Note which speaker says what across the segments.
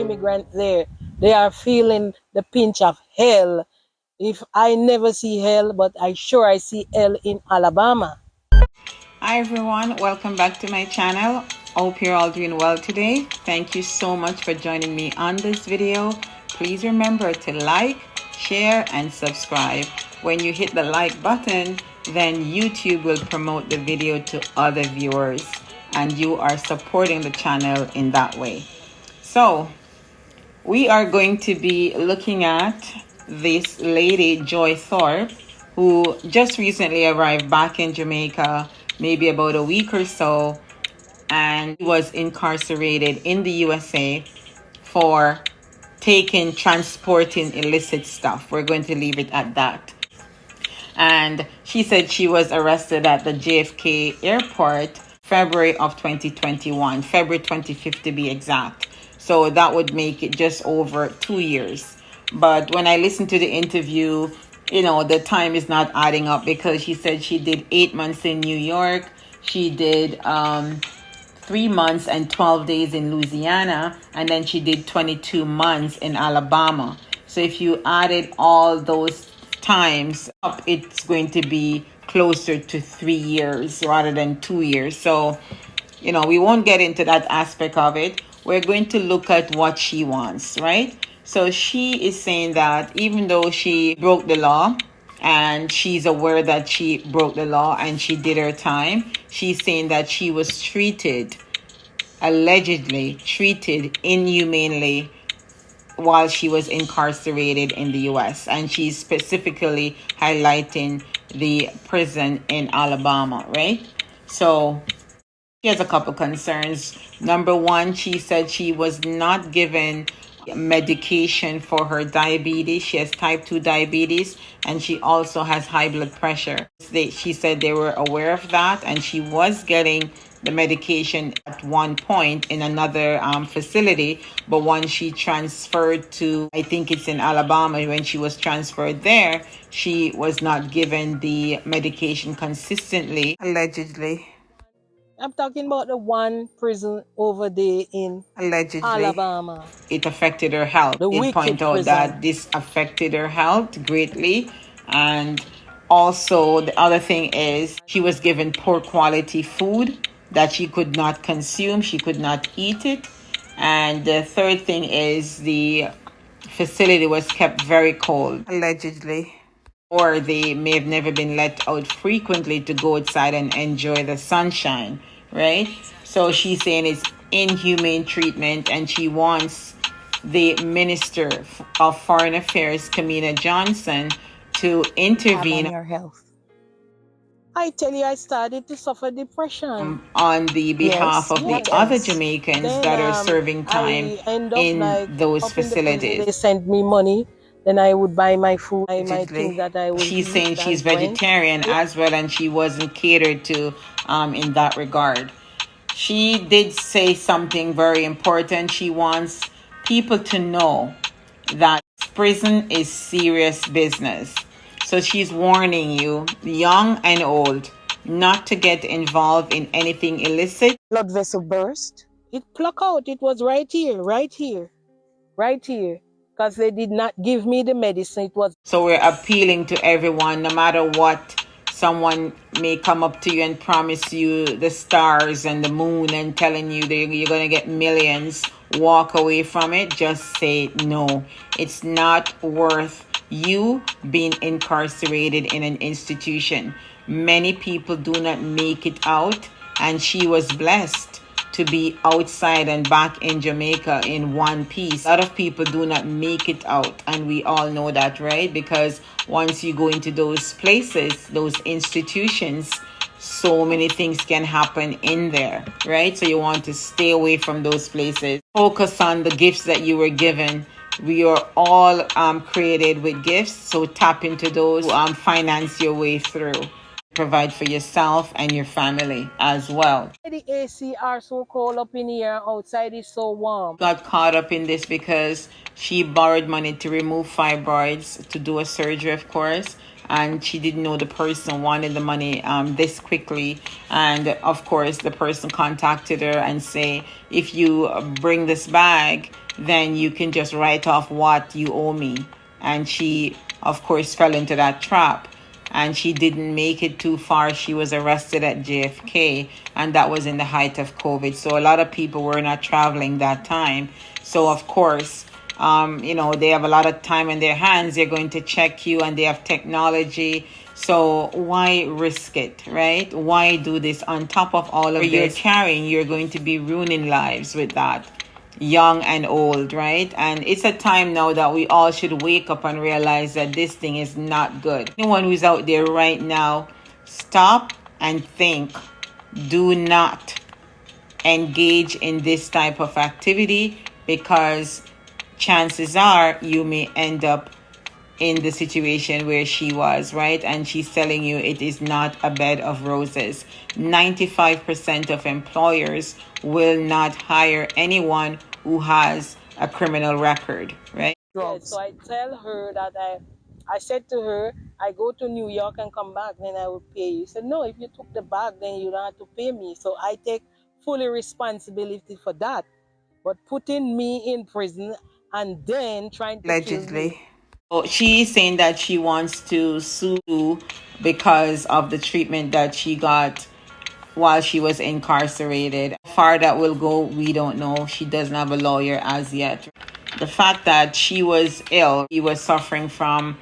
Speaker 1: immigrants there, they are feeling the pinch of hell. If I never see hell, but I see hell in Alabama.
Speaker 2: Hi everyone, welcome back to my channel. Hope you're all doing well today. Thank you so much for joining me on this video. Please remember to like, share, and subscribe. When you hit the like button, then YouTube will promote the video to other viewers, and you are supporting the channel in that way. So we are going to be looking at this lady, Joy Thorpe, who just recently arrived back in Jamaica, maybe about a week or so, and was incarcerated in the USA for transporting illicit stuff. We're going to leave it at that. And she said she was arrested at the JFK airport February of 2021, February 25th to be exact. So that would make it just over 2 years. But when I listened to the interview, the time is not adding up, because she said she did 8 months in New York. She did 3 months and 12 days in Louisiana, and then she did 22 months in Alabama. So if you added all those times up, it's going to be closer to 3 years rather than 2 years. So, we won't get into that aspect of it. We're going to look at what she wants, right? So she is saying that even though she broke the law, and she's aware that she broke the law and she did her time, she's saying that she was allegedly treated inhumanely while she was incarcerated in the US. And she's specifically highlighting the prison in Alabama, right? So she has a couple concerns. Number one, she said she was not given medication for her diabetes. She has type 2 diabetes, and she also has high blood pressure. She said they were aware of that, and she was getting the medication at one point in another facility, but once she transferred to, I think it's in Alabama, when she was transferred there, she was not given the medication consistently, allegedly.
Speaker 1: I'm talking about the one prison over there in
Speaker 2: Allegedly,
Speaker 1: Alabama.
Speaker 2: It affected her health.
Speaker 1: The
Speaker 2: It
Speaker 1: wicked
Speaker 2: point out
Speaker 1: prison.
Speaker 2: that this affected her health greatly. And also, the other thing is she was given poor quality food that she could not consume. She could not eat it. And the third thing is the facility was kept very cold, allegedly. Or they may have never been let out frequently to go outside and enjoy the sunshine, right? So she's saying it's inhumane treatment, and she wants the Minister of Foreign Affairs, Kamina Johnson, to intervene
Speaker 1: on your health. I tell you, I started to suffer depression.
Speaker 2: on the behalf of the other Jamaicans that are serving time in those facilities.
Speaker 1: They sent me money, then I would buy my food, buy my things that I would
Speaker 2: She's
Speaker 1: eat,
Speaker 2: saying she's
Speaker 1: that's rent.
Speaker 2: vegetarian as well, and she wasn't catered to in that regard. She did say something very important. She wants people to know that prison is serious business. So she's warning you, young and old, not to get involved in anything illicit.
Speaker 1: Blood vessel burst. It plucked out. It was right here, right here, right here. Because they did not give me the medicine. It was.
Speaker 2: So we're appealing to everyone, no matter what. Someone may come up to you and promise you the stars and the moon and telling you that you're going to get millions. Walk away from it. Just say no. It's not worth you being incarcerated in an institution. Many people do not make it out, and she was blessed to be outside and back in Jamaica in one piece. A lot of people do not make it out, and we all know that, right? Because once you go into those places, those institutions, so many things can happen in there, right? So you want to stay away from those places. Focus on the gifts that you were given. We are all created with gifts, so tap into those, finance your way through. Provide for yourself and your family as well.
Speaker 1: The AC are so cold up in here, outside is so warm.
Speaker 2: Got caught up in this because she borrowed money to remove fibroids, to do a surgery, of course, and she didn't know the person wanted the money this quickly. And of course, the person contacted her and say, if you bring this bag, then you can just write off what you owe me. And she, of course, fell into that trap. And she didn't make it too far. She was arrested at JFK, and that was in the height of COVID. So a lot of people were not traveling that time. So, of course, they have a lot of time in their hands. They're going to check you, and they have technology. So why risk it, right? Why do this on top of all of this you're carrying? You're going to be ruining lives with that, young and old, right? And it's a time now that we all should wake up and realize that this thing is not good. Anyone who's out there right now, stop and think. Do not engage in this type of activity, because chances are you may end up in the situation where she was, right? And she's telling you it is not a bed of roses. 95% of employers will not hire anyone who has a criminal record, right?
Speaker 1: Yes, so I tell her that I said to her, I go to New York and come back, then I will pay you. She said, no, if you took the bag, then you don't have to pay me. So I take fully responsibility for that. But putting me in prison and then trying to kill me.
Speaker 2: So she is saying that she wants to sue because of the treatment that she got while she was incarcerated. How far that will go, we don't know. She doesn't have a lawyer as yet. The fact that she was ill, she was suffering from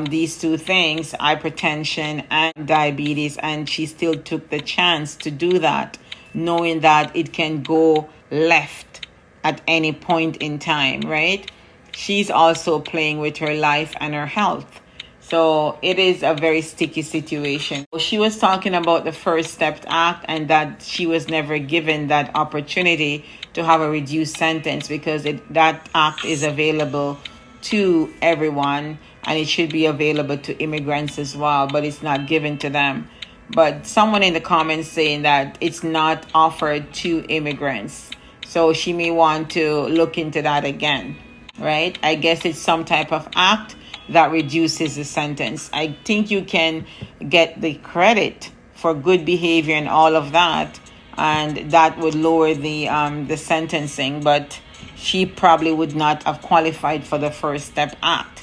Speaker 2: these two things, hypertension and diabetes, and she still took the chance to do that, knowing that it can go left at any point in time, right? She's also playing with her life and her health. So it is a very sticky situation. She was talking about the First Step Act and that she was never given that opportunity to have a reduced sentence, because that act is available to everyone, and it should be available to immigrants as well, but it's not given to them. But someone in the comments saying that it's not offered to immigrants. So she may want to look into that again, right? I guess it's some type of act that reduces the sentence. I think you can get the credit for good behavior and all of that, and that would lower the sentencing, but she probably would not have qualified for the First Step Act.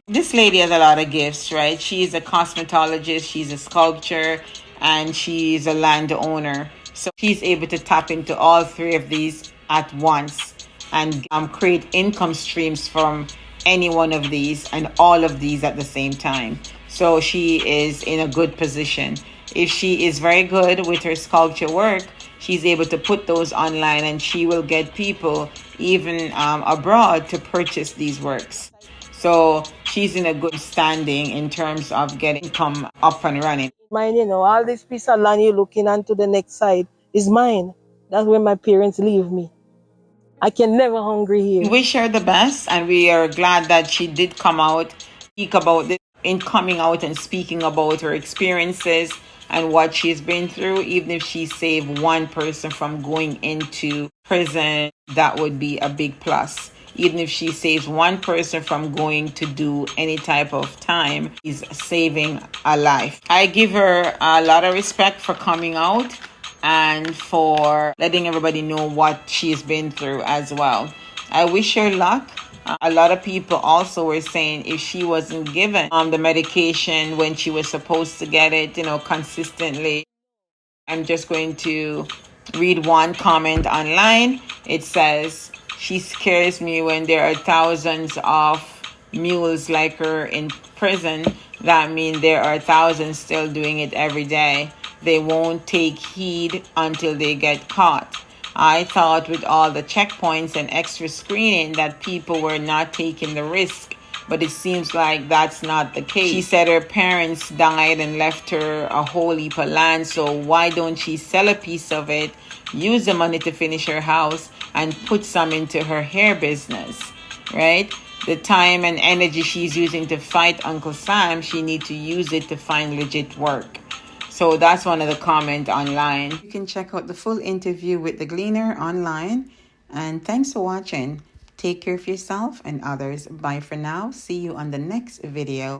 Speaker 2: This lady has a lot of gifts, right? She's a cosmetologist, she's a sculptor, and she's a landowner. So she's able to tap into all three of these at once and create income streams from any one of these and all of these at the same time. So she is in a good position. If she is very good with her sculpture work, she's able to put those online, and she will get people even abroad to purchase these works. So she's in a good standing in terms of getting income up and running.
Speaker 1: Mine, all this piece of land you're looking onto the next side is mine. That's where my parents leave me. I can never hungry here.
Speaker 2: We wish her the best, and we are glad that she did come out, speak about this, in coming out and speaking about her experiences and what she's been through. Even if she saved one person from going into prison, that would be a big plus. Even if she saves one person from going to do any type of time, is saving a life. I give her a lot of respect for coming out and for letting everybody know what she's been through as well. I wish her luck. A lot of people also were saying if she wasn't given the medication when she was supposed to get it, consistently. I'm just going to read one comment online. It says, she scares me when there are thousands of mules like her in prison. That means there are thousands still doing it every day. They won't take heed until they get caught. I thought with all the checkpoints and extra screening that people were not taking the risk, but it seems like that's not the case. She said her parents died and left her a whole heap of land, so why don't she sell a piece of it, use the money to finish her house, and put some into her hair business, right? The time and energy she's using to fight Uncle Sam, she needs to use it to find legit work. So that's one of the comments online. You can check out the full interview with the Gleaner online. And thanks for watching. Take care of yourself and others. Bye for now. See you on the next video.